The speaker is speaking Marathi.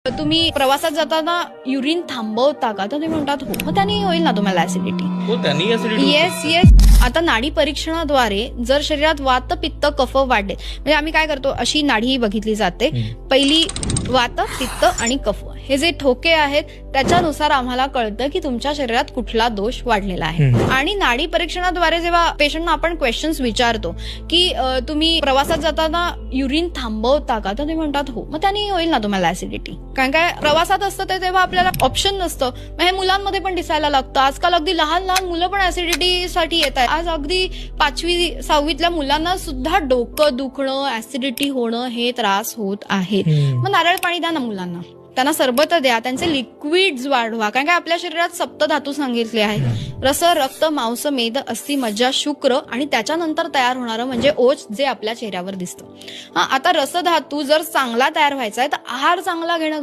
तुम्ही प्रवासात जाताना युरिन थांबवता का? तर तुम्ही म्हणतात हो, मग त्यांनी होईल ना तुम्हाला ऍसिडिटी. हो, त्यांनी ऍसिडिटी. येस. आता नाडी परीक्षणाद्वारे जर शरीरात वात पित्त कफ वाढले, म्हणजे आम्ही काय करतो, अशी नाडी बघितली जाते. पहिली वात पित्त आणि कफ, हे जे ठोके आहेत त्याच्यानुसार आम्हाला कळतं की तुमच्या शरीरात कुठला दोष वाढलेला आहे. आणि नाडी परीक्षणाद्वारे जेव्हा पेशंटना आपण क्वेश्चन्स विचारतो की तुम्ही प्रवासात जाताना युरिन थांबवता का? तर तुम्ही म्हणतात हो, मग त्यांनी होईल ना तुम्हाला ऍसिडिटी. कारण काय, प्रवासात असतं ते तेव्हा आपल्याला ऑप्शन नसतं. मग हे मुलांमध्ये पण दिसायला लागतं. आजकाल अगदी लहान लहान मुलं पण ऍसिडिटीसाठी येत आहेत. आज अगदी 5वी 6वीतल्या मुलांना सुद्धा डोकं दुखणं, ऍसिडिटी होणं हे त्रास होत आहेत. मग नारळ पाणी द्या ना मुलांना, त्यांना सरबत द्या, त्यांचे लिक्विड्स वाढवा. कारण काय, आपल्या शरीरात सप्तधातू सांगितले आहेत: रस, रक्त, मांस, मेद, अस्थि, मज्जा, शुक्र आणि त्याच्यानंतर तयार होणारं म्हणजे ओज, जे आपल्या चेहऱ्यावर दिसतं. आता रसधातू जर चांगला तयार व्हायचा आहे तर आहार चांगला घेणं